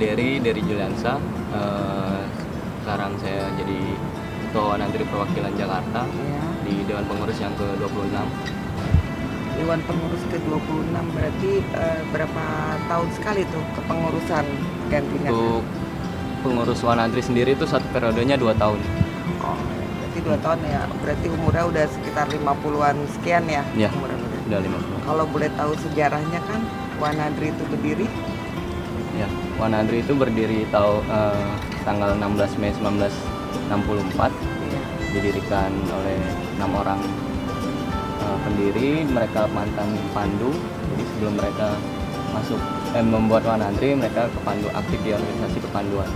Dery Juliansa. Sekarang saya jadi Ketua Wanadri Perwakilan Jakarta Ya. di Dewan Pengurus yang ke-26. Dewan Pengurus ke-26 berarti berapa tahun sekali tuh kepengurusan gantinya? Untuk pengurus Wanadri sendiri itu satu periodenya 2 tahun. Oh, berarti 2 tahun ya. Berarti umurnya udah sekitar 50-an sekian ya? Ya, Umurnya. udah 50. Kalau boleh tahu sejarahnya kan Wanadri itu berdiri? Ya, Wanadri itu berdiri tanggal 16 Mei 1964. Iya. Didirikan oleh 6 orang pendiri, mereka mantan Pandu. Jadi sebelum mereka membuat Wanadri, mereka aktif di organisasi kepanduan.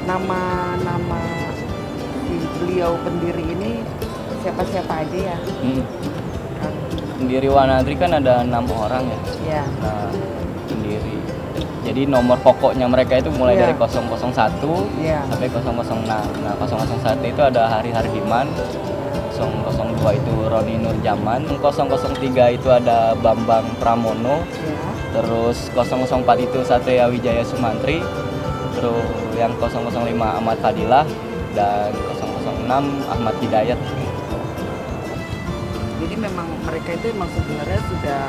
Nama si beliau pendiri ini siapa-siapa aja ya? Pendiri Wanadri kan ada 6 orang ya. Ya. Nah, pendiri. Jadi nomor pokoknya mereka itu mulai Ya. dari 001 Ya. sampai 006. Nah, 001 itu ada Hari Hardiman, 002 itu Roni Nurjaman, 003 itu ada Bambang Pramono, Ya. terus 004 itu Satria Wijaya Sumantri, terus yang 005 Ahmad Fadilah, dan 006 Ahmad Hidayat. Jadi memang mereka itu memang sebenarnya sudah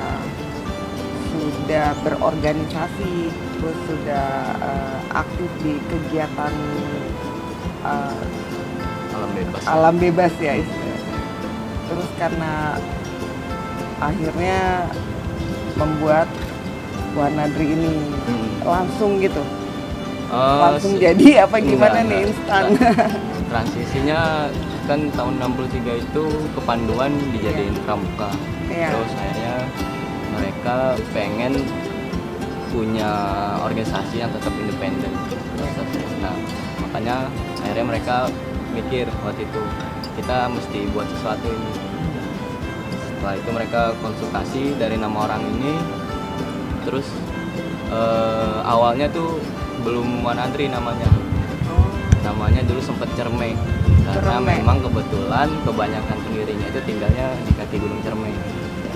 berorganisasi, terus sudah aktif di kegiatan Alam bebas. ya istilahnya. Terus karena akhirnya membuat Wanadri ini langsung gitu, langsung jadi apa gimana nih instan? Transisinya kan tahun 63 itu kepanduan dijadiin pramuka. Iya. Terus akhirnya mereka pengen punya organisasi yang tetap independen. Nah, makanya akhirnya mereka mikir waktu itu kita mesti buat sesuatu ini. Setelah itu mereka konsultasi dari 6 orang ini. Terus awalnya tuh belum Wanadri namanya. Namanya dulu sempat Cermai. Karena Cermai. memang kebetulan kebanyakan pendirinya itu tinggalnya di kaki Gunung Cermai.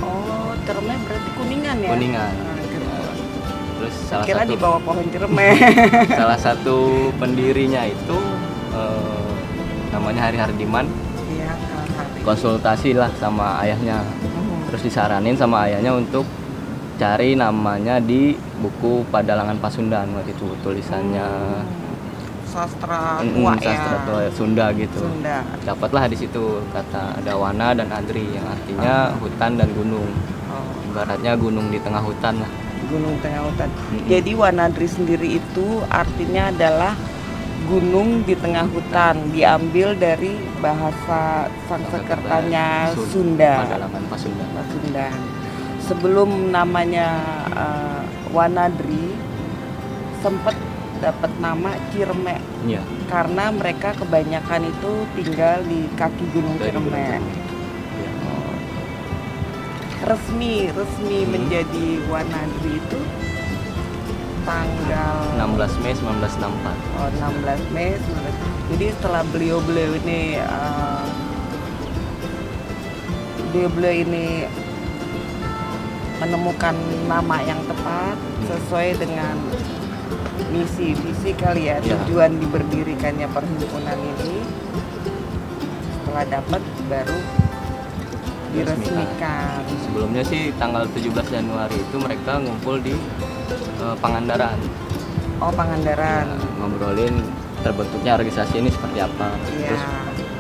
Oh, Cermai berarti Kuningan ya? Kuningan. Nah, gitu. Ya. Terus Kira di bawah pohon Cermai. salah satu pendirinya itu namanya Hari Hardiman. Iya, Konsultasi lah sama ayahnya. Terus disaranin sama ayahnya untuk cari namanya di buku Padalangan Pasundan waktu itu tulisannya. Sastra tua Sastra ya. tua Sunda gitu. Sunda. Dapatlah di situ kata ada Wana dan Adri yang artinya hutan dan gunung. Oh, Ibaratnya gunung di tengah hutan lah. gunung tengah hutan. Jadi Wanadri sendiri itu artinya adalah gunung di tengah hutan, diambil dari bahasa Sanskertanya Sunda. Padalangan Pasundan. Pasundan. Sebelum namanya Wanadri sempat dapat nama Ciremai Iya. karena mereka kebanyakan itu tinggal di kaki Gunung Dari Gunung Ciremai. Ciremai. Iya. Resmi menjadi Wanadri itu tanggal 16 Mei 1964. 16 Mei 19. Jadi setelah beliau ini menemukan nama yang tepat sesuai dengan misi visi kali ya, Ya. tujuan diberdirikannya perhimpunan ini. Setelah dapat baru diresmikan. Sebelumnya sih tanggal 17 Januari itu mereka ngumpul di Pangandaran. Oh, Pangandaran. Ya, ngobrolin terbentuknya organisasi ini seperti apa. Iya. Terus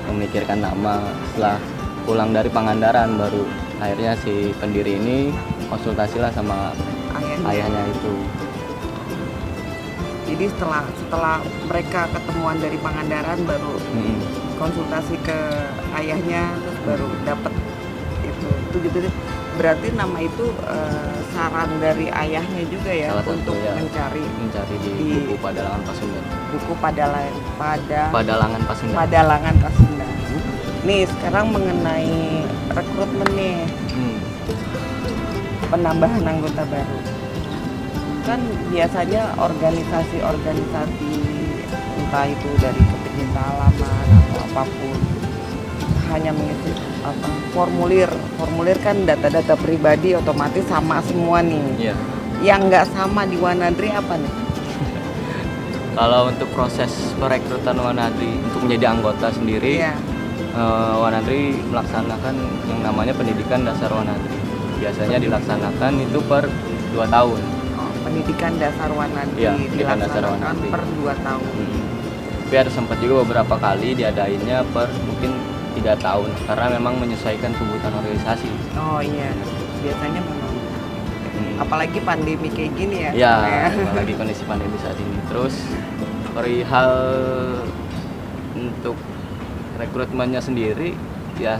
memikirkan nama. Setelah pulang dari Pangandaran baru akhirnya si pendiri ini konsultasilah sama ayahnya itu. Jadi setelah mereka ketemuan dari Pangandaran baru konsultasi ke ayahnya, terus baru dapat itu. Berarti nama itu saran dari ayahnya juga ya. Salah satu untuk ya, mencari di buku Padalangan Pasundan. Buku Padalangan Pasundan. Padalangan Pasundan. Nih sekarang mengenai rekrutmen nih, penambahan anggota baru. Kan biasanya organisasi-organisasi entah itu dari pecinta halaman atau apapun hanya mengisi formulir kan data-data pribadi otomatis sama semua nih. Iya. Yang nggak sama di Wanadri apa nih? Kalau untuk proses perekrutan Wanadri untuk menjadi anggota sendiri, Iya. Wanadri melaksanakan yang namanya pendidikan dasar Wanadri. Biasanya dilaksanakan itu per 2 tahun. Oh, pendidikan dasar Wanadri Iya, pendidikan dasar dilaksanakan Wanadri. per 2 tahun. Tapi ada sempat juga beberapa kali diadainnya per mungkin 3 tahun karena memang menyesuaikan kebutuhan organisasi. Oh iya, biasanya memang. Apalagi pandemi kayak gini ya. Ya, Kayak- apalagi kondisi pandemi saat ini. Terus perihal untuk rekrutmennya sendiri ya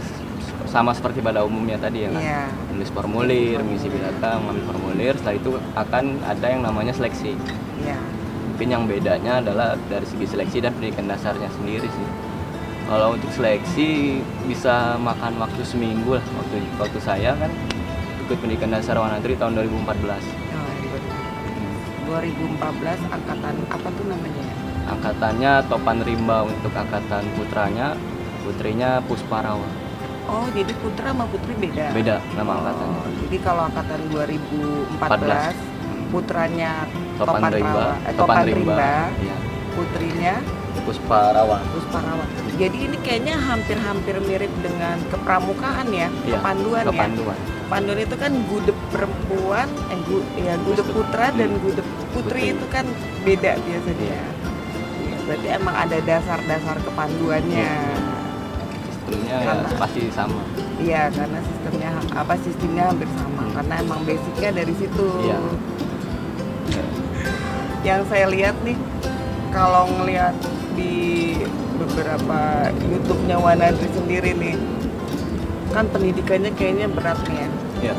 sama seperti pada umumnya tadi ya kan. Iya. Menulis formulir, mengisi biodata, mengambil formulir, setelah itu akan ada yang namanya seleksi. Iya. Mungkin yang bedanya adalah dari segi seleksi dan pendidikan dasarnya sendiri sih. Kalau untuk seleksi bisa makan waktu seminggu lah. Waktu saya kan ikut pendidikan dasar Wanadri tahun 2014. Oh, iya. 2014 angkatan apa tuh namanya ya? Angkatannya Topan Rimba untuk angkatan putranya, putrinya Pusparawa. Oh, jadi putra sama putri beda. Beda nama angkatannya. Oh, jadi kalau angkatan 2014 putranya Topan Rimba, Topan Rimba, iya. putrinya Pusparawa. Pusparawan. Jadi ini kayaknya hampir-hampir mirip dengan kepramukaan ya, Iya, kepanduan ya. Kepanduan. Kepanduan itu kan gudeg perempuan, gudeg putra dan gudeg putri itu kan beda biasanya. Iya. Iya, berarti emang ada dasar-dasar kepanduannya. Sistemnya ya Karena- pasti sama. Iya, karena sistemnya hampir sama. Karena emang basicnya dari situ. Iya. Yang saya lihat nih, kalau ngelihat di beberapa YouTube-nya Wanadri sendiri nih, kan pendidikannya kayaknya berat nih ya. Iya.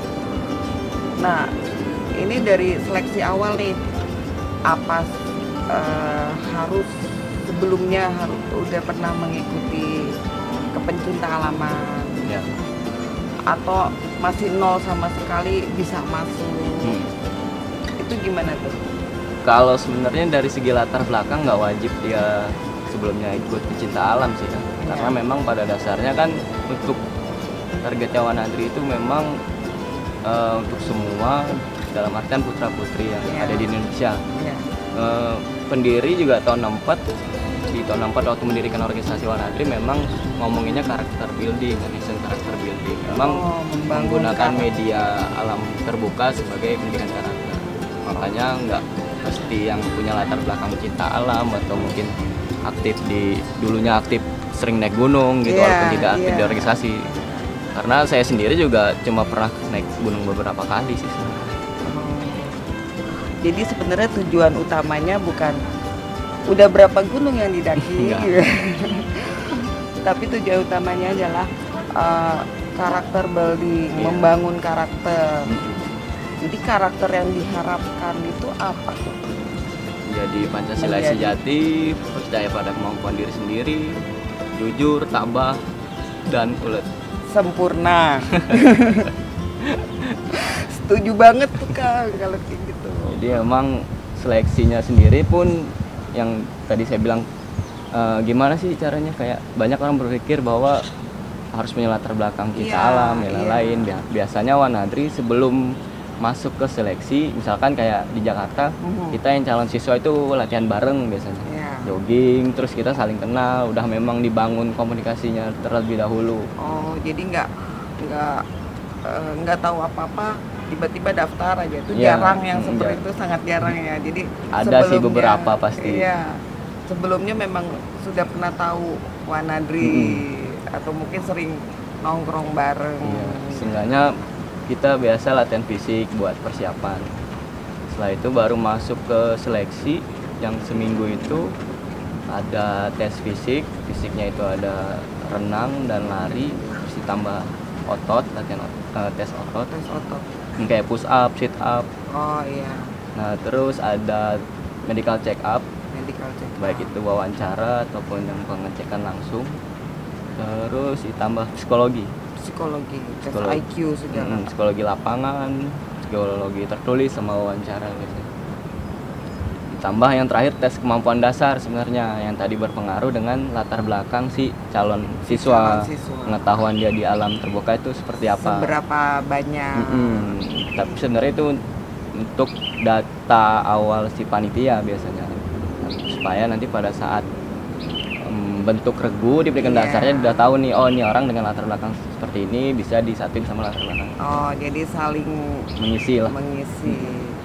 Nah, ini dari seleksi awal nih, apa harus sebelumnya harus udah pernah mengikuti kepencinta alaman Iya. atau masih nol sama sekali bisa masuk? Itu gimana tuh? Kalau sebenarnya dari segi latar belakang nggak wajib dia sebelumnya ikut pecinta alam sih kan. Iya. Karena memang pada dasarnya kan untuk targetnya Wanadri itu memang untuk semua dalam artian putra putri yang Iya. ada di Indonesia. Ya. Pendiri juga tahun 64, di tahun 64 waktu mendirikan organisasi Wanadri memang ngomonginnya karakter building, nation karakter building. Memang membangun menggunakan karakter. media alam terbuka sebagai pendidikan karakter. Makanya nggak mesti yang punya latar belakang cinta alam atau mungkin dulunya aktif sering naik gunung gitu, Iya, walaupun tidak aktif iya. di organisasi. Karena saya sendiri juga cuma pernah naik gunung beberapa kali sih sebenarnya. Jadi sebenarnya tujuan utamanya bukan udah berapa gunung yang didaki, Enggak. gitu. Tapi tujuan utamanya adalah karakter building, Iya. membangun karakter. Jadi karakter yang diharapkan itu apa tuh? Jadi Pancasila Menjadi. sejati, percaya pada kemampuan diri sendiri, jujur, tabah, dan ulet. Sempurna. Setuju banget tuh Kang kalau kayak gitu. Jadi emang seleksinya sendiri pun yang tadi saya bilang gimana sih caranya, kayak banyak orang berpikir bahwa harus punya latar belakang cinta Iya, alam dan iya. lain-lain. Biasanya Wanadri sebelum masuk ke seleksi, misalkan kayak di Jakarta, kita yang calon siswa itu latihan bareng biasanya. Iya. Jogging, terus kita saling kenal, udah memang dibangun komunikasinya terlebih dahulu. Oh, jadi nggak tahu apa-apa, tiba-tiba daftar aja. Itu Iya, jarang yang seperti iya. itu, sangat jarang ya. Jadi Ada sih sebelumnya- beberapa pasti. Iya. Sebelumnya memang sudah pernah tahu Wanadri atau mungkin sering nongkrong bareng. Iya, seenggaknya kita biasa latihan fisik buat persiapan. Setelah itu baru masuk ke seleksi yang seminggu itu ada tes fisik. Fisiknya itu ada renang dan lari, terus ditambah otot, latihan tes otot. Tes otot. Kayak push up, sit up. Oh iya, Nah, terus ada medical check up, medical check up. baik itu wawancara ataupun yang pengecekan langsung. Terus ditambah psikologi. Psikologi, tes Psikologi. IQ segala. Psikologi lapangan, psikologi tertulis sama wawancara gitu. Ditambah yang terakhir tes kemampuan dasar sebenarnya yang tadi berpengaruh dengan latar belakang si calon siswa. Calon siswa. Pengetahuan dia di alam terbuka itu seperti apa. Seberapa banyak? Tapi sebenarnya itu untuk data awal si panitia biasanya. supaya nanti pada saat bentuk regu diberikan dasarnya udah tahu nih, oh ini orang dengan latar belakang seperti ini bisa disatuin sama latar belakang. Oh, jadi saling mengisi lah.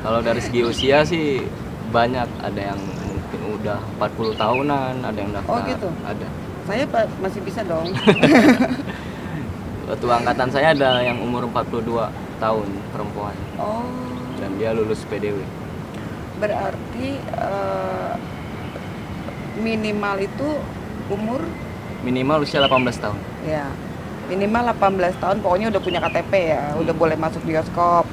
Kalau dari segi usia sih banyak, ada yang mungkin udah 40 tahunan, ada yang daftar. Oh gitu? Ada. Saya masih bisa dong. Waktu angkatan saya ada yang umur 42 tahun, perempuan. Oh. Dan dia lulus PDW. Berarti minimal itu umur? Minimal usia 18 tahun. Ya, minimal 18 tahun, pokoknya udah punya KTP ya, udah boleh masuk bioskop.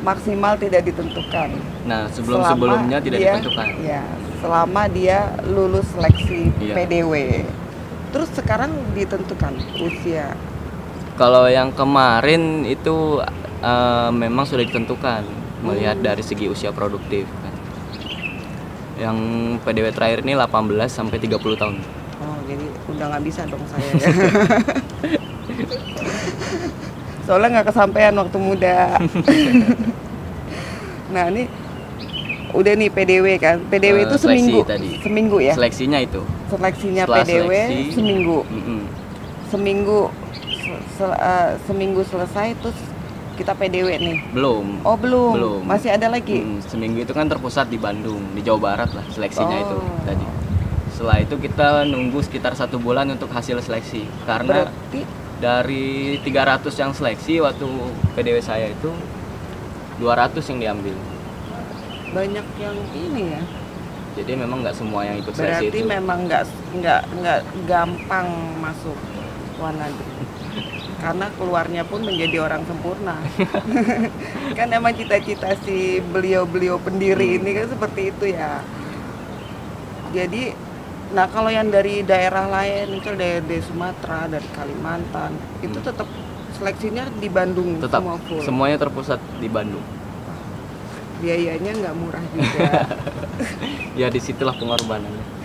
Maksimal tidak ditentukan. Nah, sebelumnya tidak ditentukan. Ya, selama dia lulus seleksi PDW. Terus sekarang ditentukan usia? Kalau yang kemarin itu memang sudah ditentukan, melihat dari segi usia produktif kan. Yang PDW terakhir ini 18 sampai 30 tahun. Oh, jadi udah nggak bisa dong saya ya. Soalnya nggak kesampaian waktu muda. Nah, ini udah nih PDW kan. PDW itu seminggu tadi. Seminggu ya? Seleksinya itu. Seleksinya setelah PDW seminggu. Seminggu selesai terus kita PDW nih. Belum. Oh, belum. Masih ada lagi. Seminggu itu kan terpusat di Bandung, di Jawa Barat lah seleksinya itu tadi. Setelah itu kita nunggu sekitar 1 bulan untuk hasil seleksi. Karena berarti dari 300 yang seleksi waktu PDW saya itu 200 yang diambil. Banyak yang ini ya. Jadi memang nggak semua yang ikut seleksi. Berarti memang nggak gampang masuk Wanadri. Karena keluarnya pun menjadi orang sempurna. Kan emang cita-cita si beliau pendiri ini kan seperti itu ya. Jadi, nah kalau yang dari daerah lain, misal dari Sumatera, dari Kalimantan, itu tetap seleksinya di Bandung. Tetap, semua full. Semuanya terpusat di Bandung. Biayanya nggak murah juga. Ya disitulah pengorbanannya.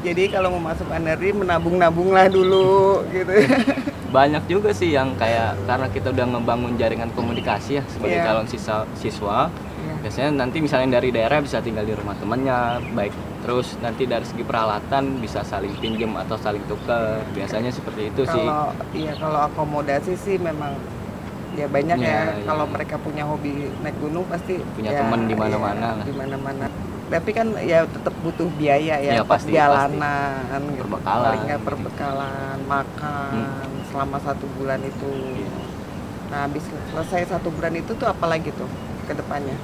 Jadi kalau mau masuk Wanadri menabung-nabunglah dulu gitu. Banyak juga sih yang kayak, karena kita udah ngebangun jaringan komunikasi ya sebagai calon siswa. Biasanya nanti misalnya dari daerah bisa tinggal di rumah temannya, baik terus nanti dari segi peralatan bisa saling pinjam atau saling tukar. Biasanya seperti itu sih. Kalau akomodasi sih memang ya banyak kalau mereka punya hobi naik gunung pasti punya teman di mana-mana lah. Di mana-mana. Tapi kan ya tetap butuh biaya ya, pasti, perjalanan, perbekalan, perbekalan, makan selama 1 bulan itu. Nah, habis selesai 1 bulan itu tuh apalagi tuh ke depannya?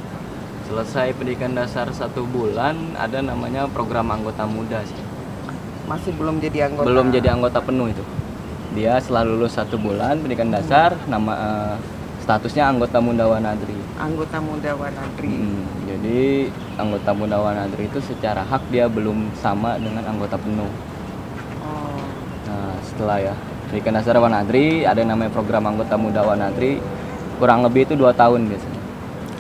Selesai pendidikan dasar 1 bulan, ada namanya program anggota muda sih. Masih belum jadi anggota? Belum jadi anggota penuh itu. Dia setelah lulus 1 bulan pendidikan dasar, statusnya anggota muda Wanadri. Anggota muda Wanadri. Jadi anggota muda Wanadri itu secara hak dia belum sama dengan anggota penuh. Oh. Nah, setelah ya pendidikan dasar Wanadri, ada yang namanya program anggota muda Wanadri, kurang lebih itu 2 tahun biasanya.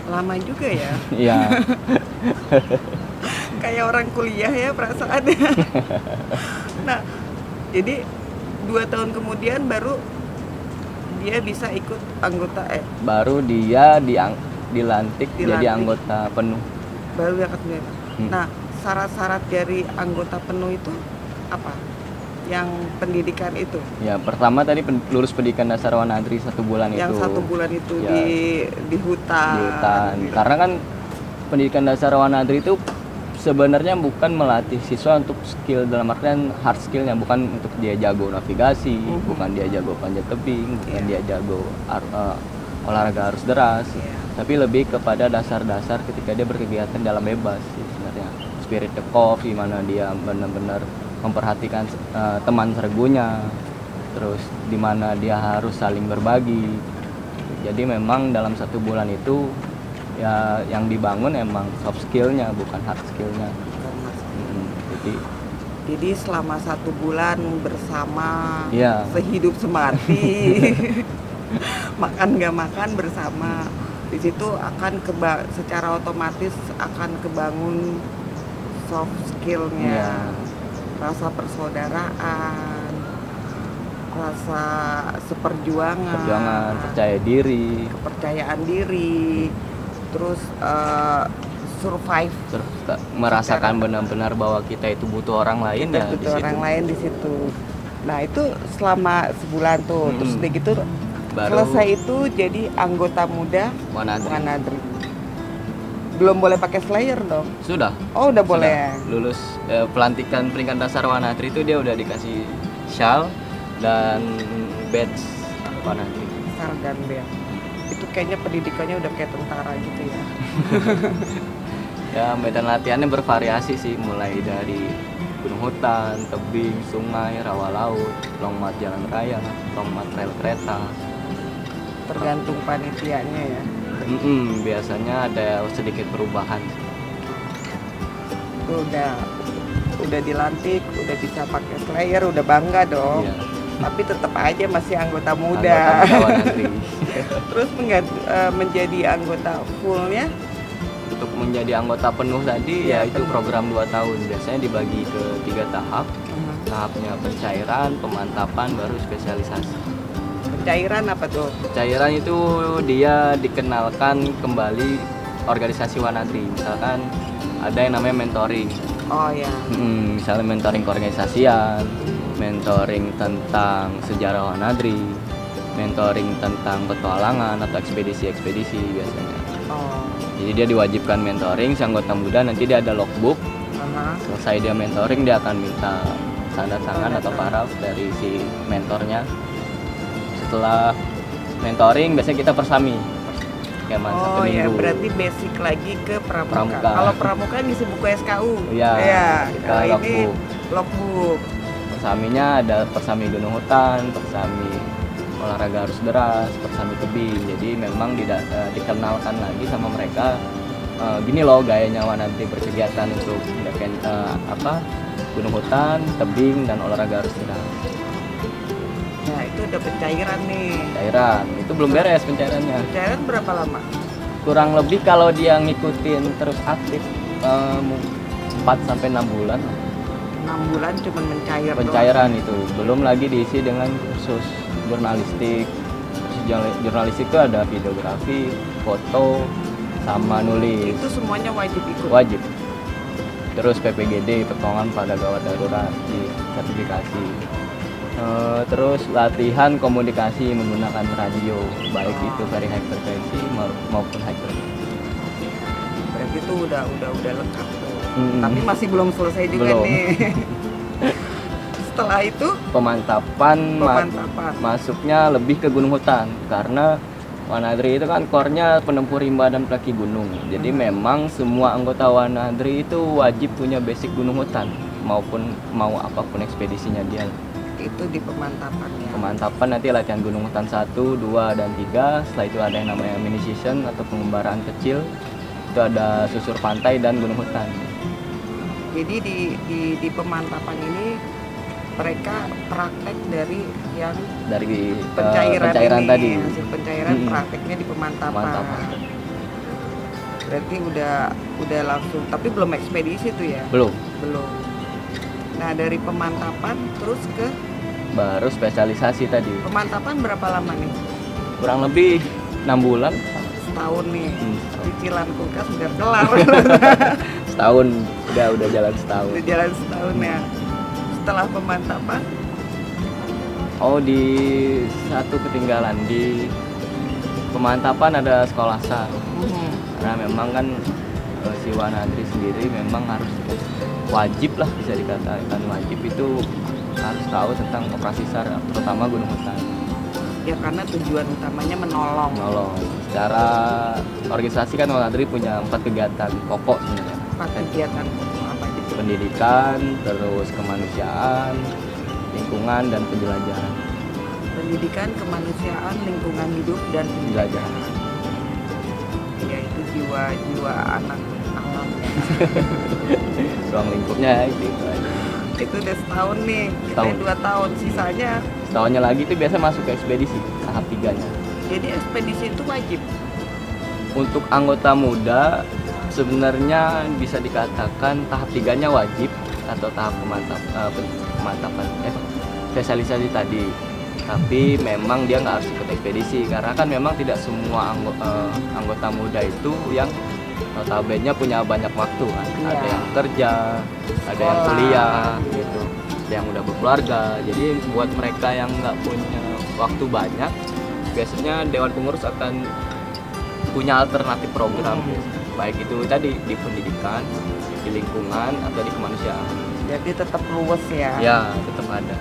Lama juga ya. Iya. Kayak orang kuliah ya perasaannya. Nah, jadi 2 tahun kemudian baru dia bisa ikut anggota baru dia dilantik jadi anggota penuh. Baru yang kedua. Nah, syarat-syarat dari anggota penuh itu apa? Yang pendidikan itu? Ya, pertama tadi lulus pendidikan dasar Wanadri 1 bulan itu. Yang 1 bulan itu ya, di hutan. Di hutan. Karena kan pendidikan dasar Wanadri itu sebenarnya bukan melatih siswa untuk skill dalam artian hard skillnya, bukan untuk dia jago navigasi, bukan dia jago panjat tebing, bukan dia jago olahraga arus deras, tapi lebih kepada dasar-dasar ketika dia berkegiatan dalam bebas sih, sebenarnya. Spirit the cove, di mana dia benar-benar memperhatikan teman sergunya, terus di mana dia harus saling berbagi. Jadi memang dalam 1 bulan itu ya yang dibangun emang soft skillnya, bukan hard skillnya. Jadi selama 1 bulan bersama, sehidup semati, makan gak makan bersama, di situ akan secara otomatis akan kebangun soft skillnya, rasa persaudaraan, rasa seperjuangan, percaya diri, kepercayaan diri. Terus survive, merasakan benar-benar bahwa kita itu butuh orang lain kita ya butuh di situ. orang lain di situ. Nah itu selama sebulan tuh, terus udah gitu Baru selesai itu jadi anggota muda Wanadri. Wanadri. Belum boleh pakai Slayer dong? Sudah. Oh udah boleh. Sudah. Lulus pelantikan peringkat dasar Wanadri itu dia udah dikasih shawl dan badge Wanadri. Sardan bel. Itu kayaknya pendidikannya udah kayak tentara gitu ya. Ya medan latihannya bervariasi sih, mulai dari gunung hutan, tebing, sungai, rawa laut, long march jalan raya, long march rel kereta. Tergantung panitianya ya. Biasanya ada sedikit perubahan. Itu udah dilantik, udah bisa pakai Slayer, udah bangga dong. Iya. Tapi tetap aja masih anggota muda. Anggota Wanadri. Terus menjadi anggota fullnya Untuk menjadi anggota penuh tadi ya, ya itu penuh. program 2 tahun. Biasanya dibagi ke 3 tahap. Tahapnya pencairan, pemantapan, baru spesialisasi. pencairan apa tuh? Pencairan itu dia dikenalkan kembali organisasi Wanadri. Misalkan ada yang namanya mentoring. Oh ya. Misalnya mentoring keorganisasian, mentoring tentang sejarah Wanadri, mentoring tentang petualangan atau ekspedisi-ekspedisi biasanya. Oh. Jadi dia diwajibkan mentoring, si anggota muda nanti dia ada logbook. Selesai dia mentoring, dia akan minta tanda tangan atau paraf dari si mentornya. Setelah mentoring biasanya kita persami. Skema 1 Oh ya, minggu. berarti basic lagi ke pramuka. Pramuka. Kalau pramuka ngisi buku SKU. Iya, Ya, kita kalau ini logbook. logbook. Persaminya ada persami gunung hutan, persami olahraga arus deras, persami tebing. Jadi memang dikenalkan lagi sama mereka. Gini loh gayanya Wanadri berkegiatan untuk gunung hutan, tebing, dan olahraga arus deras. Nah, itu udah pencairan nih. Pencairan itu belum beres pencairannya. Pencairan berapa lama? Kurang lebih kalau dia ngikutin terus aktif 4-6 bulan. 6 bulan cuma mencair doang. Pencairan itu belum lagi diisi dengan kursus jurnalistik. Jurnalistik itu ada videografi, foto, sama nulis. Itu semuanya wajib ikut. Wajib. Terus PPGD, pertolongan pada gawat darurat, di sertifikasi. Terus latihan komunikasi menggunakan radio, baik itu very high frequency maupun high frequency. Berarti itu udah lengkap tuh. Tapi masih belum selesai juga Belum. nih. Setelah itu Pemantapan. Masuknya lebih ke gunung hutan karena Wanadri itu kan core-nya penempuh rimba dan pendaki gunung. Jadi memang semua anggota Wanadri itu wajib punya basic gunung hutan maupun mau apapun ekspedisinya dia. itu di pemantapan ya. Pemantapan nanti latihan gunung hutan 1, 2, dan 3. Setelah itu ada yang namanya mini season atau pengembaraan kecil. Itu ada susur pantai dan gunung hutan. Jadi di pemantapan ini mereka praktek dari yang Dari pencairan ini, tadi. hasil pencairan prakteknya di pemantapan. Pemantapan. Berarti udah langsung, tapi belum ekspedisi tuh ya? Belum. Nah dari pemantapan terus ke Baru spesialisasi tadi. pemantapan berapa lama nih? Kurang lebih 6 bulan. Setahun nih. Setahun. Cicilan kulkas udah kelar. Setahun. Udah jalan setahun. Udah jalan setahun ya. Setelah pemantapan di satu ketinggalan di pemantapan ada sekolah sar. Karena memang kan si Wanadri sendiri memang harus wajib lah, bisa dikatakan wajib itu harus tahu tentang operasi SAR, terutama gunung hutan. ya karena tujuan utamanya menolong. Secara organisasi kan Wanadri punya 4 kegiatan pokok sebenarnya. 4 kegiatan apa aja tuh? Pendidikan, terus kemanusiaan, lingkungan, dan penjelajahan. Pendidikan, kemanusiaan, lingkungan hidup, dan penjelajahan. Ya itu jiwa anak alam. Ruang lingkupnya itu aja. Itu udah setahun nih, kita Setahun. 2 tahun, sisanya. Setahunnya lagi itu biasa masuk ke ekspedisi tahap 3-nya. Jadi ekspedisi itu wajib. Untuk anggota muda sebenarnya bisa dikatakan tahap 3-nya wajib atau tahap pemantapan spesialisasi tadi. Tapi memang dia nggak harus ikut ekspedisi karena kan memang tidak semua anggota muda itu yang notabene punya banyak waktu kan. Iya. Ada yang kerja, ada yang Sekolah. kuliah gitu, ada yang udah berkeluarga. Jadi buat mereka yang nggak punya waktu banyak, biasanya Dewan Pengurus akan punya alternatif program, baik itu tadi di pendidikan, di lingkungan, atau di kemanusiaan. Jadi tetap luwes ya. Ya, tetap ada.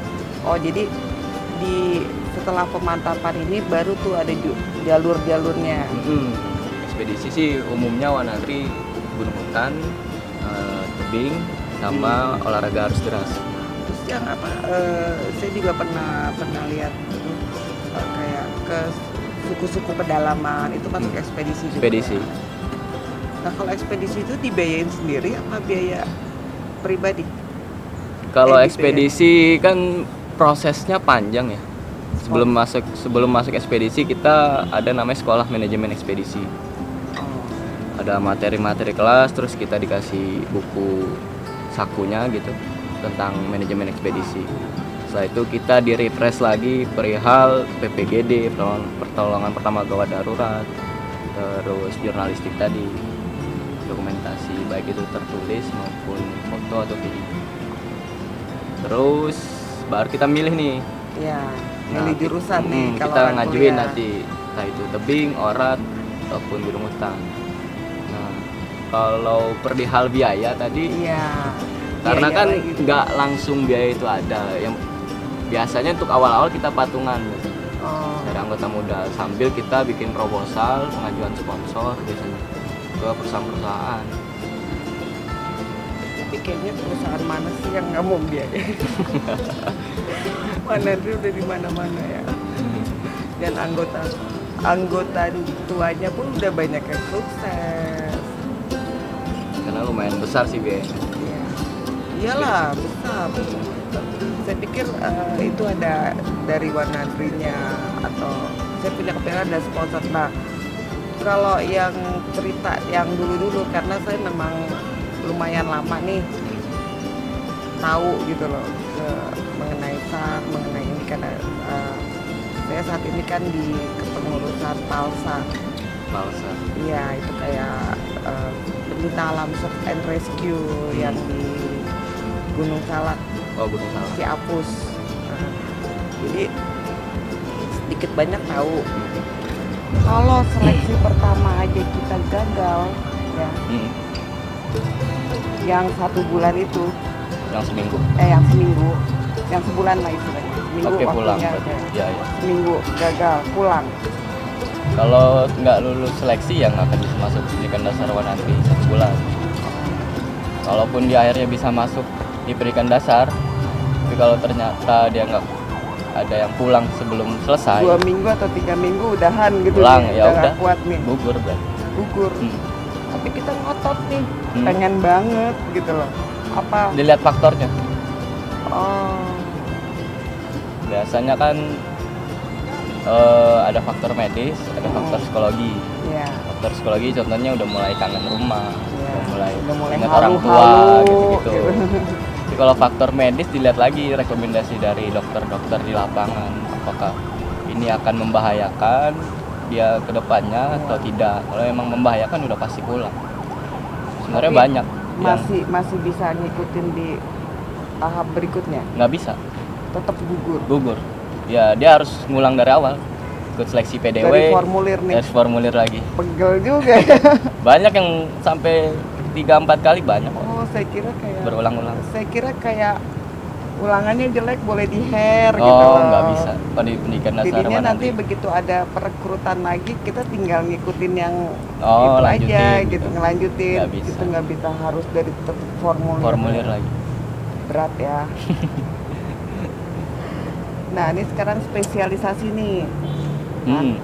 Oh, jadi setelah pemantapan ini baru tuh ada jalur-jalurnya. Ekspedisi sih umumnya Wanadri, Gunung Hutan, tebing, sama olahraga arus deras. Terus yang apa? Saya juga pernah lihat kayak ke suku-suku pedalaman itu masuk ekspedisi juga. Ekspedisi. Nah, kalau ekspedisi itu dibiayain sendiri apa biaya pribadi? Kalau Gitu ya? ekspedisi kan prosesnya panjang ya. Sebelum masuk ekspedisi kita ada namanya sekolah manajemen ekspedisi. Oh. Ada materi-materi kelas, terus kita dikasih buku sakunya gitu tentang manajemen ekspedisi. Setelah itu kita di-refresh lagi perihal PPGD, pertolongan pertama gawat darurat, terus jurnalistik tadi, dokumentasi baik itu tertulis maupun foto atau video. Terus baru kita milih nih. Ya, milih jurusan nih kalau kita orang ngajuin kuliah. nanti entah itu tebing, orat ataupun gunung hutan. Nah, kalau perihal biaya tadi, Iya. karena biaya kan lagi. nggak langsung biaya itu ada, yang biasanya untuk awal-awal kita patungan gitu, Oh. dari anggota muda sambil kita bikin proposal pengajuan sponsor biasanya ke perusahaan-perusahaan. Tapi kayaknya perusahaan mana sih yang nggak mau biaya? Mana dia udah di mana-mana ya. Dan anggota tuanya pun udah banyak yang sukses. Karena lumayan besar sih biayanya. Iya. Iyalah, besar. Saya pikir itu ada dari Wanadrinya atau saya punya kepikiran ada sponsor. Nah, kalau yang cerita yang dulu-dulu karena saya memang lumayan lama nih tahu gitu loh mengenai SAR, mengenai ini karena saya saat ini kan di kepengurusan PALSA. Palsa. Iya, itu kayak pencinta alam search and rescue yang di Gunung Salak, Oh, Gunung Salak. Ciapus. Jadi sedikit banyak tahu. Kalau seleksi pertama aja kita gagal, ya, yang 1 bulan itu, Yang seminggu. yang seminggu, yang sebulan lah istilahnya. Seminggu Oke, pulang waktunya, berarti. ya. Ya. Seminggu gagal, pulang. Kalau nggak lulus seleksi yang akan bisa masuk pendidikan dasar Wanadri 1 bulan. Kalaupun di akhirnya bisa masuk di pendidikan dasar, tapi kalau ternyata dia nggak ada yang pulang sebelum selesai, 2 minggu atau 3 minggu udahan gitu. pulang nih, ya nggak udah kuat nih, gugur berarti. gugur. Tapi kita ngotot nih, Hmm. pengen banget gitu loh. Apa? Dilihat faktornya. Oh, Biasanya kan ada faktor medis, ada faktor psikologi. ya. Faktor psikologi contohnya udah mulai kangen rumah, Ya, udah mulai ingat halu-halu, orang tua gitu-gitu. gitu. Tapi kalau faktor medis dilihat lagi rekomendasi dari dokter-dokter di lapangan, apakah ini akan membahayakan dia ke depannya atau tidak. Kalau memang membahayakan udah pasti pulang. Sebenarnya Tapi banyak yang masih bisa ngikutin di tahap berikutnya, nggak bisa tetap gugur. gugur. Ya dia harus ngulang dari awal, ikut seleksi PDW, Dari formulir nih, harus formulir lagi. pegel juga ya. Banyak yang sampai 3-4 kali, banyak Oh, saya kira kayak berulang-ulang. Saya kira kayak ulangannya jelek boleh di-hair gitu Oh, loh. nggak bisa. Kalau di pendidikan dasar Jadinya nanti Wanadri. begitu ada perekrutan lagi kita tinggal ngikutin yang Oh, itu aja lanjutin gitu, ngelanjutin. Nggak bisa. Itu nggak bisa, harus dari tetap Formulir lagi. Berat ya. Nah, ini sekarang spesialisasi nih. Hmm.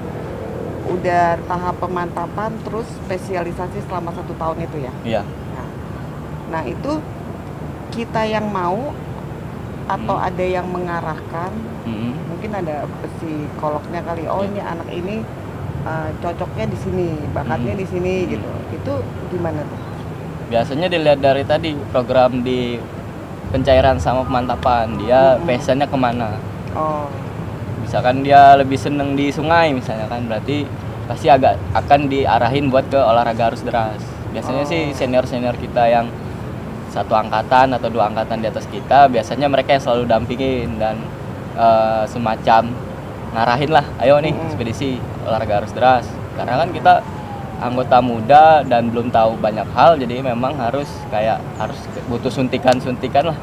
Udah tahap pemantapan terus spesialisasi selama 1 tahun itu ya. Iya. Nah, itu kita yang mau atau ada yang mengarahkan, Hmm. mungkin ada psikolognya kali. Oh, ini anak ini cocoknya di sini, bakatnya di sini gitu. Itu gimana tuh? Biasanya dilihat dari tadi program di pencairan sama pemantapan, dia passionnya kemana. Oh, Misalkan dia lebih seneng di sungai misalnya kan, berarti pasti akan diarahin buat ke olahraga arus deras. Biasanya sih senior-senior kita yang satu angkatan atau dua angkatan di atas kita, biasanya mereka yang selalu dampingin dan semacam ngarahin lah, ayo nih ekspedisi olahraga arus deras. Karena kan kita anggota muda dan belum tahu banyak hal, jadi memang harus butuh suntikan-suntikan lah.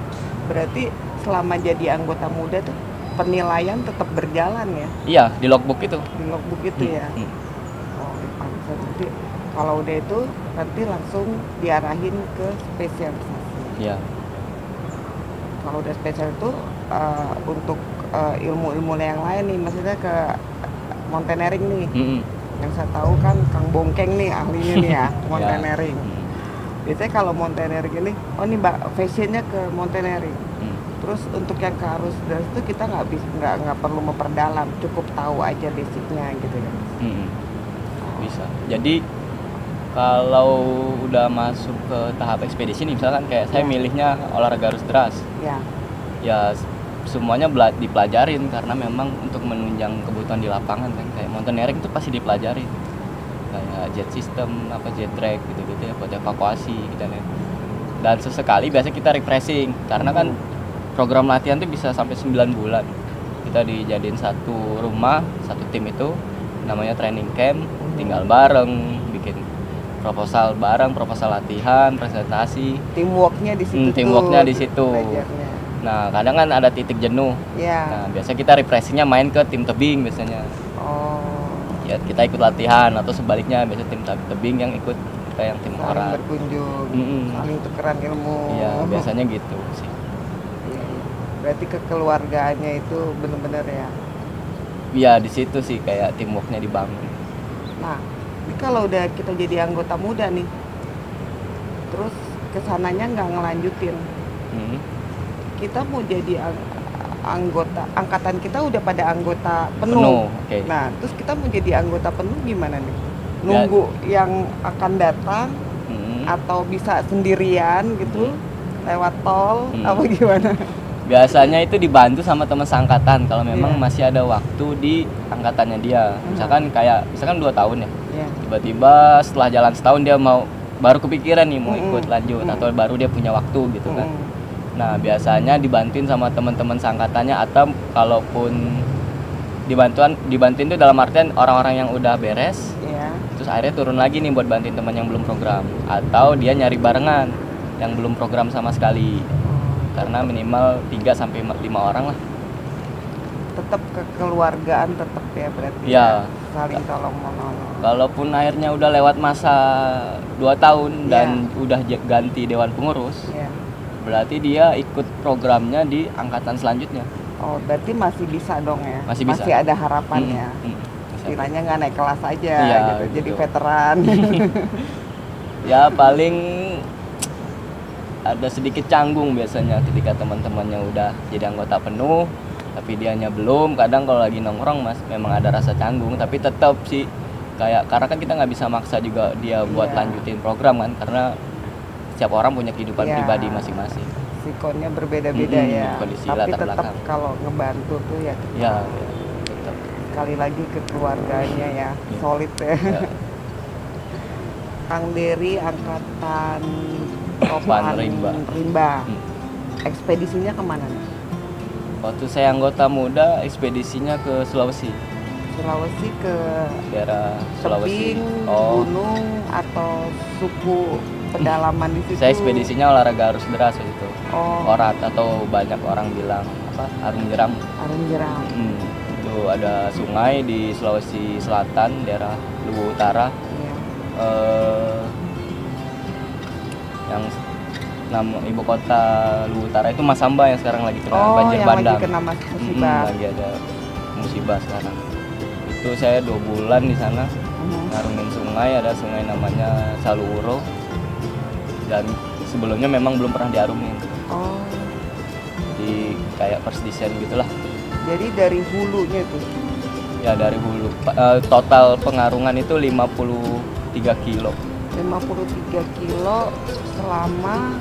Berarti selama jadi anggota muda tuh penilaian tetap berjalan ya? Iya, di logbook itu. Di logbook itu ya? Oh, jadi kalau udah itu nanti langsung diarahin ke spesialisasi. Iya. Kalau udah spesial itu untuk ilmu-ilmu yang lain nih, maksudnya ke mountaineering nih. Yang saya tahu kan Kang Bongkeng nih ahlinya nih ya, mountaineering. Biasanya kalau mountaineering ini, oh nih fashionnya ke mountaineering. Terus untuk yang ke arus deras itu kita nggak perlu memperdalam, cukup tahu aja basicnya gitu ya. Bisa. Jadi kalau udah masuk ke tahap ekspedisi nih, misalkan kayak saya milihnya olahraga arus deras. Ya semuanya dipelajarin karena memang untuk menunjang kebutuhan di lapangan kan, kayak mountaineering itu pasti dipelajarin. Kayak jet system, jet track gitu-gitu ya buat evakuasi gitu ya. Dan sesekali biasa kita refreshing karena kan program latihan tuh bisa sampai 9 bulan. Kita dijadiin satu rumah, satu tim itu namanya training camp, tinggal bareng, bikin proposal bareng, proposal latihan, presentasi. Teamworknya di situ. Teamworknya di situ. Nah, kadang kan ada titik jenuh. Nah, biasa kita refreshingnya main ke tim tebing biasanya. Ya kita ikut latihan atau sebaliknya biasa tim tebing yang ikut kita yang tim orang. Berkunjung, saling tukeran ilmu. Iya, biasanya gitu sih. Berarti kekeluargaannya itu benar-benar ya. Iya, di situ sih kayak teamworknya dibangun. Nah, ini kalau udah kita jadi anggota muda nih, terus kesananya nggak ngelanjutin. Kita mau jadi anggota, angkatan kita udah pada anggota penuh. Okay. Nah, terus kita mau jadi anggota penuh gimana nih? Nunggu yang akan datang atau bisa sendirian gitu lewat tol apa gimana? Biasanya itu dibantu sama teman seangkatan kalau memang masih ada waktu di angkatannya dia. Misalkan 2 tahun ya. Tiba-tiba setelah jalan setahun dia baru kepikiran nih mau ikut lanjut atau baru dia punya waktu gitu kan. Nah, biasanya dibantuin sama teman-teman seangkatannya atau kalaupun dibantuin tuh dalam artian orang-orang yang udah beres. Terus akhirnya turun lagi nih buat bantuin teman yang belum program atau dia nyari barengan yang belum program sama sekali. Karena minimal 3 sampai 5 orang lah. Tetap kekeluargaan tetap ya berarti. Saling tolong menolong. Kalaupun akhirnya udah lewat masa 2 tahun dan udah ganti dewan pengurus. Berarti dia ikut programnya di angkatan selanjutnya. Oh, berarti masih bisa dong ya? Masih bisa. Masih ada harapannya. Istilahnya nggak naik kelas aja gitu. Jadi veteran. Ya paling ada sedikit canggung biasanya ketika teman-temannya udah jadi anggota penuh tapi dianya belum. Kadang kalau lagi nongkrong memang ada rasa canggung, tapi tetap sih karena kan kita nggak bisa maksa juga dia buat lanjutin program kan, karena setiap orang punya kehidupan pribadi masing-masing. Sikonnya berbeda-beda ya. Tapi tetap kalau ngebantu tuh ya. Tetap. Sekali lagi kekeluarganya ya, solid ya. Kang Dery angkatan Topan Rimba. Ekspedisinya kemana nih? Waktu saya anggota muda, ekspedisinya ke Sulawesi. Sulawesi ke daerah Sulawesi. Tebing, gunung atau suku pedalaman di situ. Saya ekspedisinya olahraga arus deras itu. Orat atau banyak orang bilang Arung Jeram. Arung Jeram. Itu ada sungai di Sulawesi Selatan, daerah Luwu Utara. Yang nama ibu kota Luwu Utara itu Masamba yang sekarang lagi kena banjir bandang. Lagi kena musibah. Lagi ada musibah sekarang. Itu saya 2 bulan di sana ngarungin sungai, ada sungai namanya Saluuro. Dan sebelumnya memang belum pernah diarungin. Di kayak first design gitulah. Jadi dari hulunya tuh? Ya dari hulu. Total pengarungan itu 53 kilo. 53 kilo selama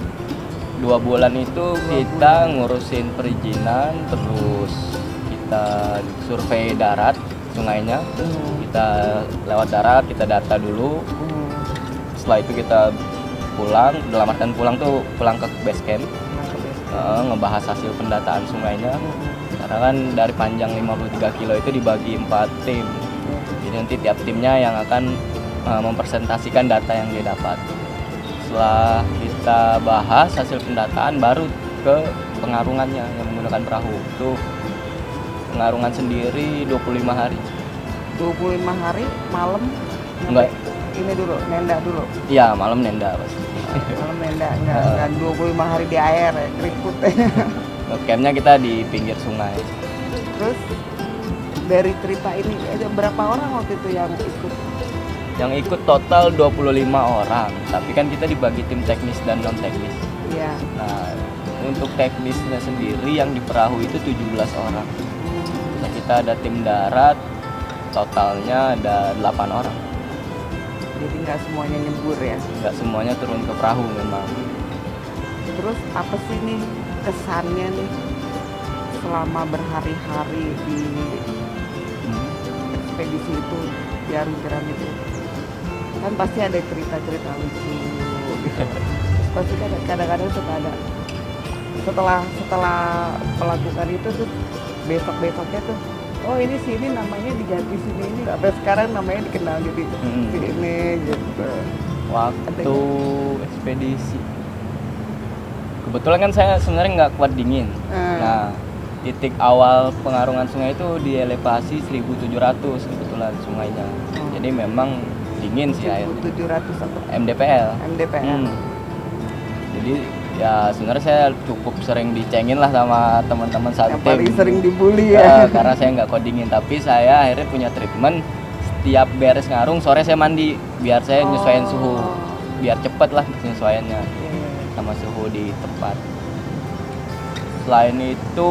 2 bulan itu kita ngurusin perizinan, terus kita survei darat sungainya. Kita lewat darat, kita data dulu. setelah itu kita pulang, dalam artian pulang tuh pulang ke base camp, ngebahas hasil pendataan sungainya. Karena kan dari panjang 53 kilo itu dibagi 4 tim. Jadi nanti tiap timnya yang akan mempresentasikan data yang dia dapat. Setelah kita bahas hasil pendataan, baru ke pengarungannya yang menggunakan perahu. Itu pengarungan sendiri 25 hari. 25 hari malam? Enggak. Ini dulu, nenda dulu? Iya, malam nenda pasti. Malam nenda, enggak 25 hari di air ya, keriput ya. Campnya kita di pinggir sungai. Terus dari cerita ini, ada berapa orang waktu itu yang ikut? Yang ikut total 25 orang, tapi kan kita dibagi tim teknis dan non teknis. Iya. Nah, untuk teknisnya sendiri yang di perahu itu 17 orang. Nah, kita ada tim darat, totalnya ada 8 orang. Jadi nggak semuanya nyebur ya? Nggak semuanya turun ke perahu memang. Terus apa sih nih kesannya nih selama berhari-hari di ekspedisi itu, di Arung Jeram itu? Kan pasti ada cerita-cerita lucu gitu. Pasti kan kadang-kadang suka ada setelah melakukan itu tuh besok-besoknya tuh, oh ini sini namanya diganti sini, ini sampai sekarang namanya dikenal jadi sini gitu. Waktu ekspedisi kebetulan kan saya sebenarnya nggak kuat dingin. Nah, titik awal pengarungan sungai itu di elevasi 1700 kebetulan sungainya. Jadi memang dingin sih airnya. 1700 apa? MDPL. MDPL. Jadi ya sebenarnya saya cukup sering dicengin lah sama teman-teman satu Yang tim. paling sering dibully ya. Karena saya nggak kuat dingin, tapi saya akhirnya punya treatment. Setiap beres ngarung sore saya mandi biar saya nyesuaiin suhu, biar cepet lah penyesuaiannya sama suhu di tempat. Selain itu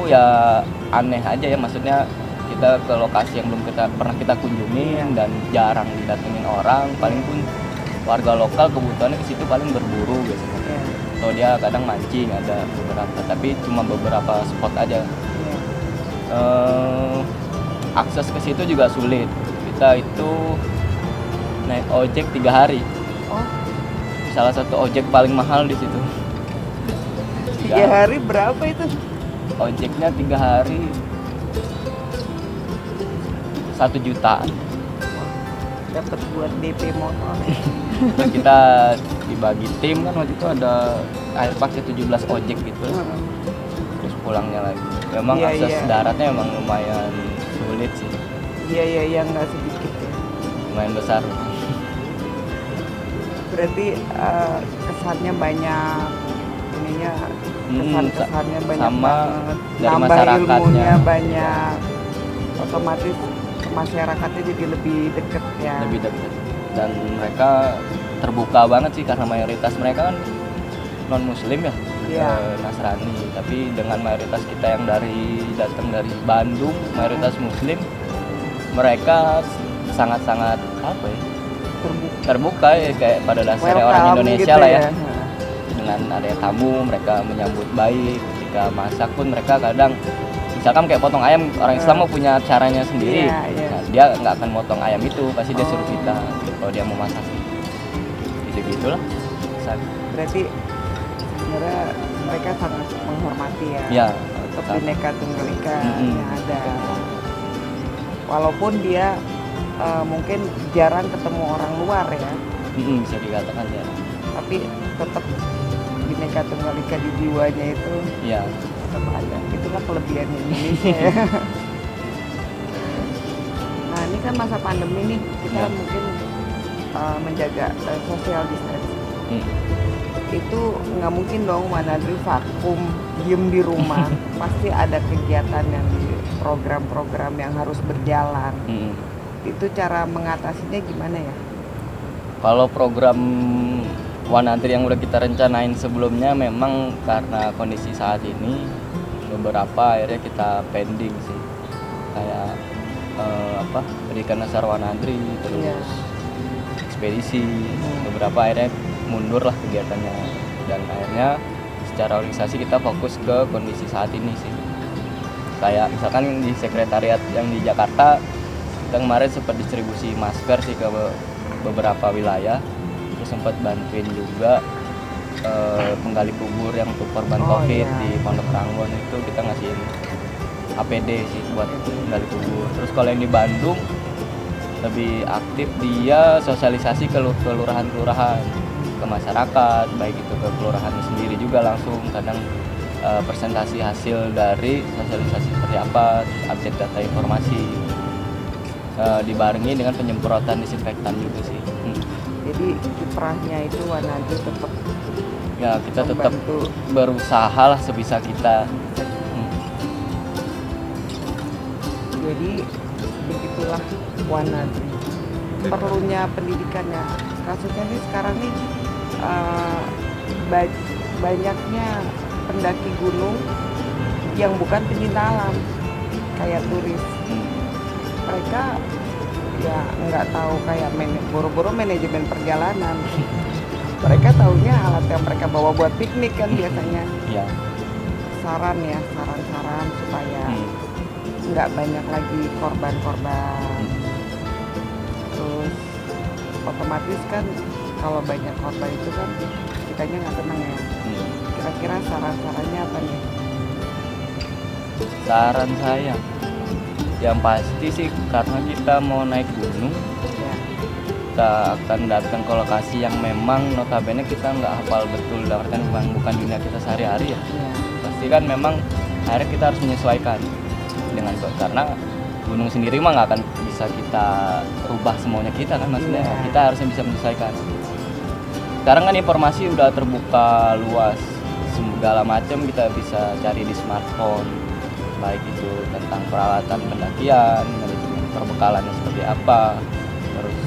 ya aneh aja ya, maksudnya kita ke lokasi yang belum pernah kita kunjungin dan jarang didatengin orang. Paling pun warga lokal kebutuhannya ke situ paling berburu biasanya. Atau dia kadang mancing, ada beberapa, tapi cuma beberapa spot aja. Akses ke situ juga sulit. Kita itu naik ojek 3 hari. Salah satu ojek paling mahal di situ. 3 hari berapa itu? Ojeknya 3 hari 1 jutaan. Dapat buat DP motor. Terus kita dibagi tim kan, waktu itu ada air pakai 17 ojek gitu. Terus pulangnya lagi. Memang akses daratnya memang lumayan sulit sih. Iya, nggak sedikit ya. Lumayan besar. Berarti kesannya banyak ininya, kesannya banyak sama banget, dari nambah masyarakatnya ilmunya banyak, otomatis masyarakatnya jadi lebih deket ya. Lebih dekat, dan mereka terbuka banget sih karena mayoritas mereka kan non muslim ya, Nasrani, tapi dengan mayoritas kita yang datang dari Bandung mayoritas muslim, mereka sangat-sangat apa ya, terbuka ya, kayak pada dasarnya orang Indonesia gitu lah ya. Dengan adanya tamu mereka menyambut baik. Ketika masak pun mereka kadang misalkan kayak potong ayam, orang Islam mau punya caranya sendiri. Nah, dia nggak akan motong ayam itu, pasti dia suruh kita kalau dia mau masak. Gitu-gitulah. Berarti sebenarnya mereka sangat menghormati ya, untuk Bhinneka Tunggal Ika yang ada. Walaupun dia mungkin jarang ketemu orang luar ya, bisa dikatakan ya, tapi tetap Bhinneka Tunggal Ika di jiwanya itu tetap ada. Itulah kelebihan Indonesia ya. Nah ini kan masa pandemi nih, kita mungkin menjaga social distancing. Itu nggak mungkin dong Wanadri vakum diem di rumah. Pasti ada kegiatan yang program-program yang harus berjalan. Itu cara mengatasinya gimana ya? Kalau program Wanadri yang udah kita rencanain sebelumnya, memang karena kondisi saat ini beberapa akhirnya kita pending sih, kayak pendidikan dasar Wanadri, terus ekspedisi, beberapa akhirnya mundur lah kegiatannya, dan akhirnya secara organisasi kita fokus ke kondisi saat ini sih. Kayak misalkan di sekretariat yang di Jakarta, kita kemarin sempat distribusi masker sih ke beberapa wilayah, sempat bantuin juga penggali kubur yang untuk korban Oh, COVID iya. di Pondok Ranggon itu kita ngasihin APD sih buat penggali kubur. Terus kalau yang di Bandung lebih aktif, dia sosialisasi ke kelurahan-kelurahan, ke masyarakat, baik itu ke kelurahannya sendiri juga langsung, kadang presentasi hasil dari sosialisasi seperti apa, update data informasi, dibarengi dengan penyemprotan disinfektan juga sih. Jadi kiprahnya itu Wanadi tetap Ya kita tetap membantu. berusaha lah sebisa kita. Jadi begitulah Wanadi. Perlunya pendidikannya. Kasusnya sih sekarang nih banyaknya pendaki gunung yang bukan pencinta alam, kayak turis. Mereka ya nggak tahu kayak boro-boro manajemen perjalanan. Mereka taunya alat yang mereka bawa buat piknik kan biasanya. Ya. Saran-saran supaya nggak banyak lagi korban-korban. Terus otomatis kan kalau banyak korban itu kan kitanya nggak tenang ya. Kira-kira saran-sarannya apa nih? Saran saya yang pasti sih, karena kita mau naik gunung, Ya, kita akan datang ke lokasi yang memang notabene kita nggak hafal betul, dalam artian bukan dunia kita sehari-hari ya. ya, Pasti kan memang akhirnya kita harus menyesuaikan dengan karena gunung sendiri mah nggak akan bisa kita rubah semuanya kita kan, maksudnya Iya. kita harusnya bisa menyesuaikan. Sekarang kan informasi udah terbuka luas, segala macam kita bisa cari di smartphone, baik itu tentang peralatan pendakian, manajemen perbekalannya seperti apa, terus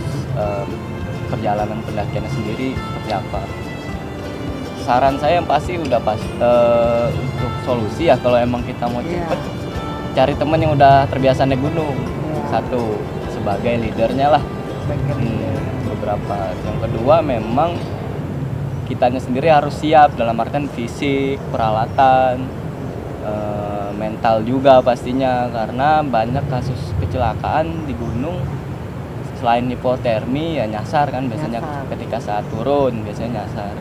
perjalanan pendakiannya sendiri seperti apa. Saran saya yang pasti udah untuk solusi ya, kalau emang kita mau Iya. cepet, cari temen yang udah terbiasa naik gunung. Iya. Satu, sebagai leadernya lah. bagian Beberapa. Yang kedua, memang kitanya sendiri harus siap dalam artian fisik, peralatan, mental juga pastinya, karena banyak kasus kecelakaan di gunung. Selain hipotermi ya nyasar kan biasanya, Nyasar. ketika saat turun biasanya nyasar.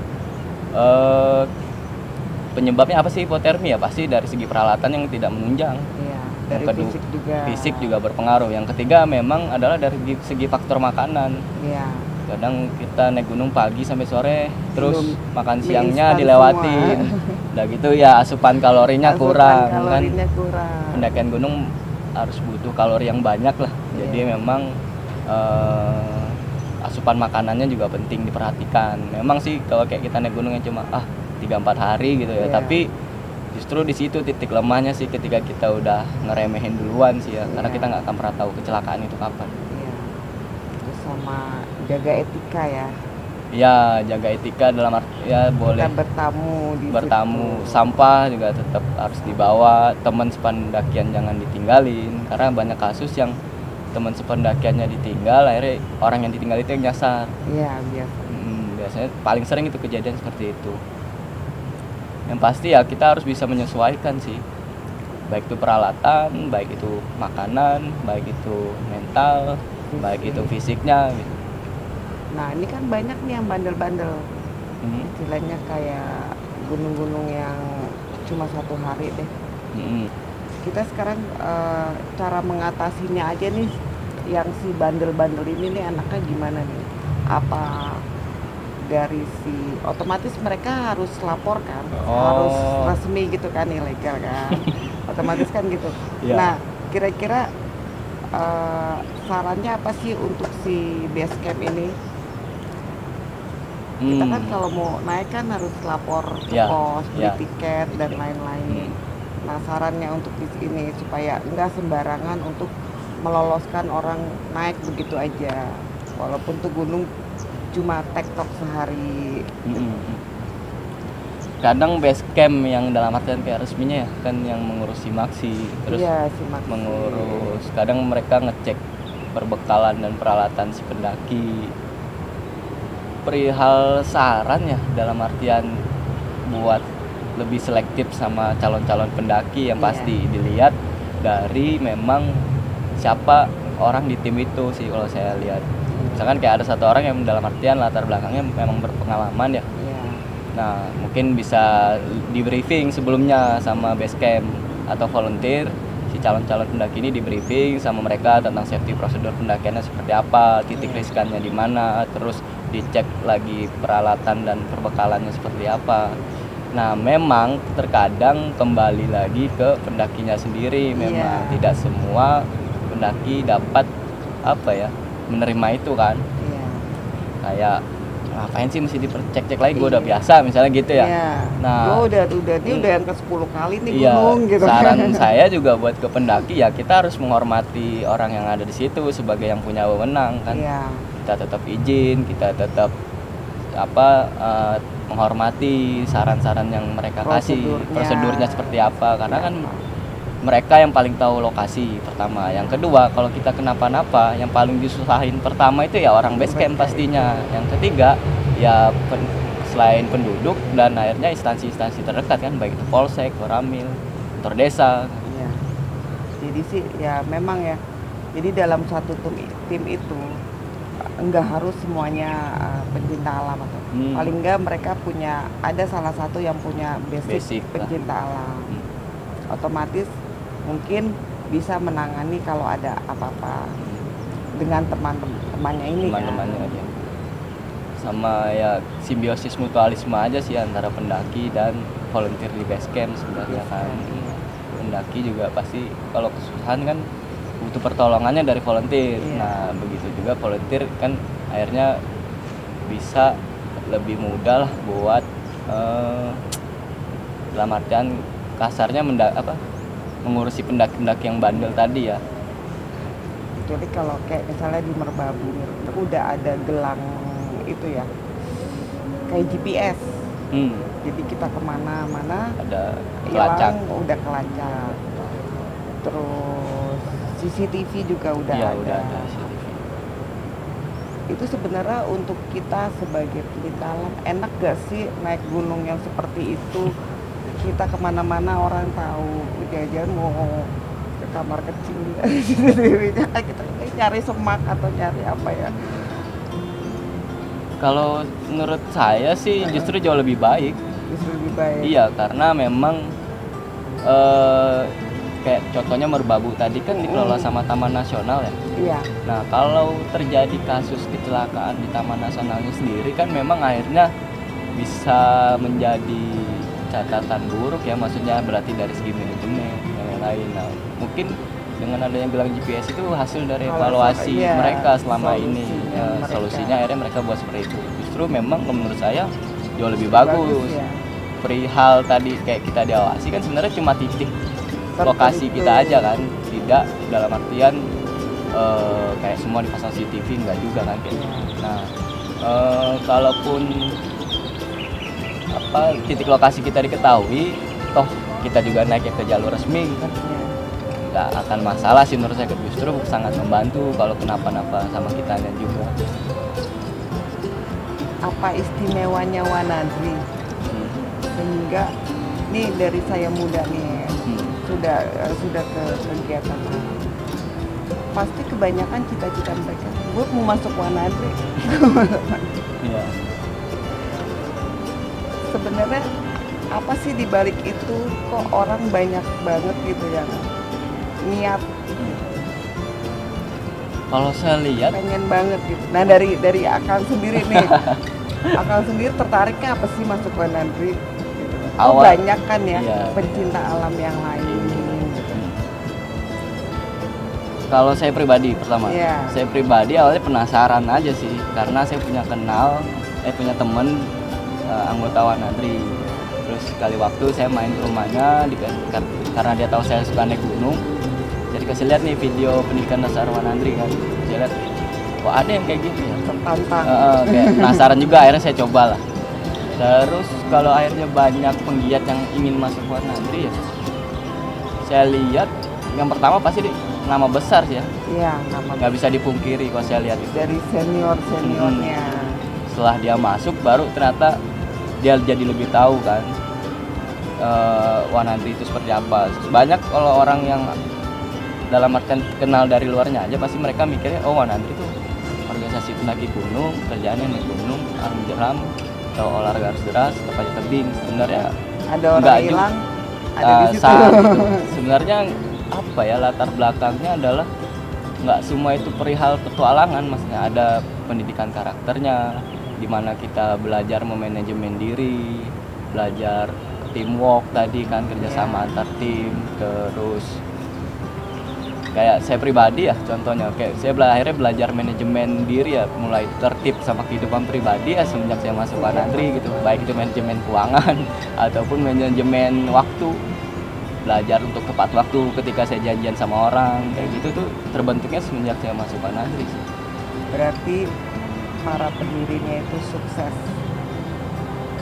Penyebabnya apa sih hipotermi? Ya pasti dari segi peralatan yang tidak menunjang. Iya, dari Yang kedua, fisik juga. Fisik juga berpengaruh. Yang ketiga memang adalah dari segi faktor makanan. Iya. Kadang kita naik gunung pagi sampai sore, terus Belum makan mie siangnya instan dilewatin. Udah gitu ya asupan kalorinya Asupan kurang kalorinya kan. kurang. Pendakian gunung harus butuh kalori yang banyak lah. Jadi Iya. memang asupan makanannya juga penting diperhatikan. Memang sih kalau kayak kita naik gunung yang cuma 3-4 hari gitu ya, Iya. tapi justru di situ titik lemahnya sih, ketika kita udah ngeremehin duluan sih ya, karena Iya. kita nggak akan pernah tahu kecelakaan itu kapan. Iya. Terus sama jaga etika ya. Ya, jaga etika dalam ya boleh Kita bertamu di bertamu, situ. sampah juga tetap harus dibawa, teman sependakian jangan ditinggalin, karena banyak kasus yang teman sependakiannya ditinggal, akhirnya orang yang ditinggal itu yang nyasar. Iya, biasa. Biasanya paling sering itu kejadian seperti itu. Yang pasti ya kita harus bisa menyesuaikan sih, baik itu peralatan, baik itu makanan, baik itu mental, baik itu fisiknya gitu. Nah, ini kan banyak nih yang bandel-bandel. Istilahnya kayak gunung-gunung yang cuma 1 hari deh. Kita sekarang cara mengatasinya aja nih, yang si bandel-bandel ini nih anaknya gimana nih? Apa dari si otomatis mereka harus lapor kan, harus resmi gitu kan, ilegal kan, otomatis kan gitu. Iya. Nah, kira-kira sarannya apa sih untuk si base camp ini? Kita kan kalau mau naik kan harus lapor ke Ya, pos, beli ya. tiket dan lain-lain. Nah, sarannya untuk di sini supaya enggak sembarangan untuk meloloskan orang naik begitu aja, walaupun tuh gunung cuma tektok sehari. Kadang base camp yang dalam artian kayak resminya ya kan, yang mengurus simaksi, terus Iya, simak mengurus, kadang mereka ngecek perbekalan dan peralatan si pendaki. Perihal saran ya, dalam artian buat lebih selektif sama calon-calon pendaki, yang Iya. pasti dilihat dari memang siapa orang di tim itu sih kalau saya lihat. Misalkan kayak ada satu orang yang dalam artian latar belakangnya memang berpengalaman ya. Iya. Nah, mungkin bisa di briefing sebelumnya sama base camp atau volunteer. Si calon-calon pendaki ini di briefing sama mereka tentang safety prosedur pendakiannya seperti apa, titik riskannya di mana, terus dicek lagi peralatan dan perbekalannya seperti apa. Nah, memang terkadang kembali lagi ke pendakinya sendiri. Memang tidak semua pendaki dapat apa ya, menerima itu kan. Kayak ngapain sih mesti dicek-cek lagi, gue udah biasa misalnya gitu ya. Nah, dia udah yang ke-10 kali nih gunung gitu. Saran saya juga buat ke pendaki ya, kita harus menghormati orang yang ada di situ sebagai yang punya wewenang kan. Kita tetap izin, kita tetap menghormati saran-saran yang mereka kasih, prosedurnya seperti apa, karena kan mereka yang paling tahu lokasi pertama. Yang kedua, kalau kita kenapa-napa, yang paling disusahin pertama itu ya orang base camp pastinya. Yang ketiga, ya selain penduduk dan akhirnya instansi-instansi terdekat kan, baik itu polsek, koramil, kantor desa. Iya. Jadi sih ya memang ya. Jadi dalam satu tim itu enggak harus semuanya pencinta alam atau paling enggak mereka punya, ada salah satu yang punya basic pencinta alam. Otomatis mungkin bisa menangani kalau ada apa-apa dengan teman-temannya ini. Teman-temannya aja. Sama ya simbiosis mutualisme aja sih antara pendaki dan volunteer di base camp sebenarnya kan. Pendaki juga pasti kalau kesusahan kan butuh pertolongannya dari volunteer. Nah, begitu juga volunteer kan akhirnya bisa lebih mudah lah buat dalam artian kasarnya mengurusi pendaki-pendaki yang bandel tadi ya. Jadi kalau kayak misalnya di Merbabu udah ada gelang itu ya, kayak GPS. Jadi kita kemana-mana ada kelacak, udah kelacak. Terus CCTV juga udah ada. Udah ada CCTV. Itu sebenarnya untuk kita sebagai pencinta alam enak gak sih naik gunung yang seperti itu? Kita kemana-mana orang tahu, jajan mau ke kamar kecil kita nyari semak atau nyari apa ya. Kalau menurut saya sih justru jauh lebih baik. Iya, karena memang kayak contohnya Merbabu tadi kan dikelola sama Taman Nasional ya. Iya. Nah, kalau terjadi kasus kecelakaan di Taman Nasionalnya sendiri kan memang akhirnya bisa menjadi catatan buruk ya, maksudnya berarti dari segi manajemen dan lain. Nah, mungkin dengan adanya gelang GPS itu hasil dari evaluasi mereka selama ini. Solusinya akhirnya mereka buat seperti itu. Justru memang menurut saya jauh lebih bagus. Perihal tadi kayak kita diawasi kan sebenarnya cuma titik lokasi kita aja kan, tidak dalam artian kayak semua dipasang CCTV, enggak juga kan kayak. Nah, kalaupun titik lokasi kita diketahui, toh kita juga naiknya ke jalur resmi kan, nggak akan masalah sih menurut saya. Justru sangat membantu kalau kenapa-napa sama kitanya juga. Apa istimewanya Wanadri sehingga ini dari saya muda nih sudah ke kegiatan, pasti kebanyakan cita-cita mereka gue mau masuk Wanadri. Iya. Sebenarnya apa sih dibalik itu, kok orang banyak banget gitu yang niat? Kalau saya lihat pengen banget gitu. Nah dari Akang sendiri nih, Akang sendiri tertariknya apa sih masuk Wanadri? Gitu. Banyak kan ya pencinta alam yang lain. Gitu. Kalau saya pribadi saya pribadi awalnya penasaran aja sih, karena saya punya punya temen anggota Wanadri. Terus sekali waktu saya main ke rumahnya karena dia tahu saya suka naik gunung, jadi kasih lihat nih video pendidikan dasar Wanadri kan. Saya lihat, kok ada yang kayak gitu ya, tertantang. Kayak penasaran juga, akhirnya saya coba lah. Terus kalau akhirnya banyak penggiat yang ingin masuk Wanadri ya, saya lihat yang pertama pasti nama besar sih ya. Iya, nama. Nggak bisa dipungkiri kalau saya lihat itu. Dari seniornya. Setelah dia masuk baru ternyata dia jadi lebih tahu kan Wanadri itu seperti apa. Banyak kalau orang yang dalam artian kenal dari luarnya aja pasti mereka mikirnya oh Wanadri itu organisasi pendaki gunung, kerjaannya naik gunung, arung jeram, atau olahraga arus deras, atau panjat tebing. Sebenarnya Ada orang hilang, ada di situ. Gitu. Sebenarnya apa ya, latar belakangnya adalah nggak semua itu perihal petualangan, maksudnya ada pendidikan karakternya, di mana kita belajar memanajemen diri, belajar teamwork tadi kan, kerjasama antar tim, terus kayak saya pribadi ya contohnya, kayak saya akhirnya belajar manajemen diri ya, mulai tertib sama kehidupan pribadi ya semenjak saya masuk Wanadri gitu, baik itu manajemen keuangan ataupun manajemen waktu, belajar untuk tepat waktu ketika saya janjian sama orang, kayak gitu tuh terbentuknya semenjak saya masuk Wanadri sih. Berarti para pendirinya itu sukses.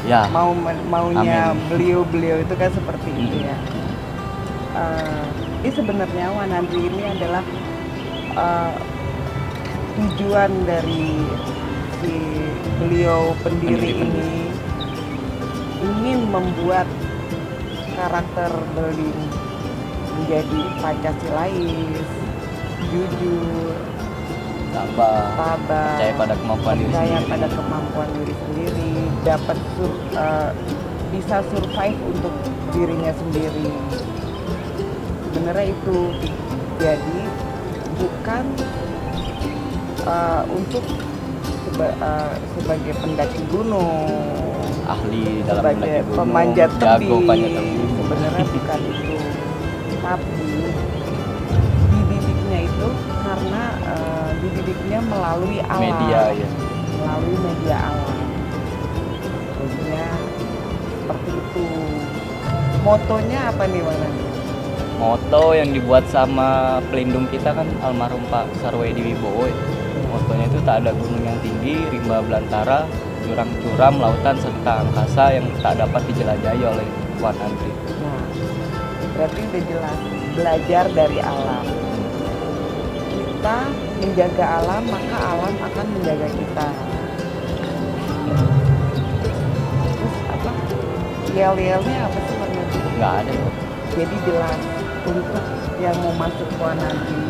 Ya. Maunya Amin. beliau itu kan seperti itu ya. Ini sebenarnya Wanadri ini adalah tujuan dari si beliau pendiri ini ingin membuat karakter building menjadi Pancasilais, jujur, Sabar, percaya pada kemampuan diri sendiri, dapat bisa survive untuk dirinya sendiri. Sebenarnya itu, jadi bukan untuk sebagai pendaki gunung, ahli dalam sebagai mendaki gunung, pemanjat jago tebing, panjat tebing. sebenarnya bukan itu, tapi dididiknya itu karena dididiknya melalui alam, melalui media alam. Terusnya seperti itu. Motonya apa nih Wanadri? Moto yang dibuat sama pelindung kita kan almarhum Pak Sarwedi Wibowo. Motonya itu tak ada gunung yang tinggi, rimba belantara, jurang curam, lautan serta angkasa yang tak dapat dijelajahi oleh Wanadri. Nah, berarti udah jelas, belajar dari alam. Kita menjaga alam, maka alam akan menjaga kita. Terus apa? Yel-yelnya apa sih Wanadri? Nggak ada. Jadi jelas, untuk yang mau masuk ke Wanadri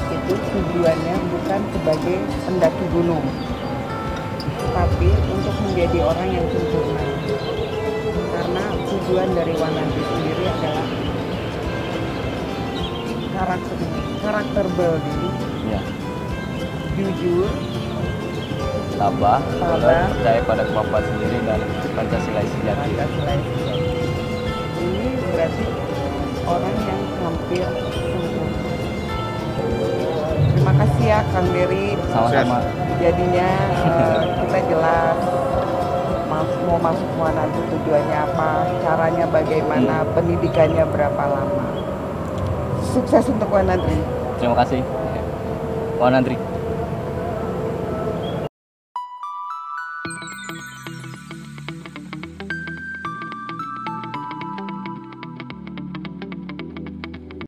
itu tujuannya bukan sebagai pendaki gunung, tapi untuk menjadi orang yang sempurna. Karena tujuan dari Wanadri sendiri adalah karakter building, Ya. jujur, Tabah, percaya pada kemampuan sendiri dan Pancasilais sejati. Ini berarti orang yang hampir sempurna. Terima kasih ya Kang Dery. Sama-sama. Jadinya kita jelas mau masuk Wanadri tujuannya apa, caranya bagaimana, pendidikannya berapa lama. Sukses untuk Wanadri. Terima kasih. Wanadri.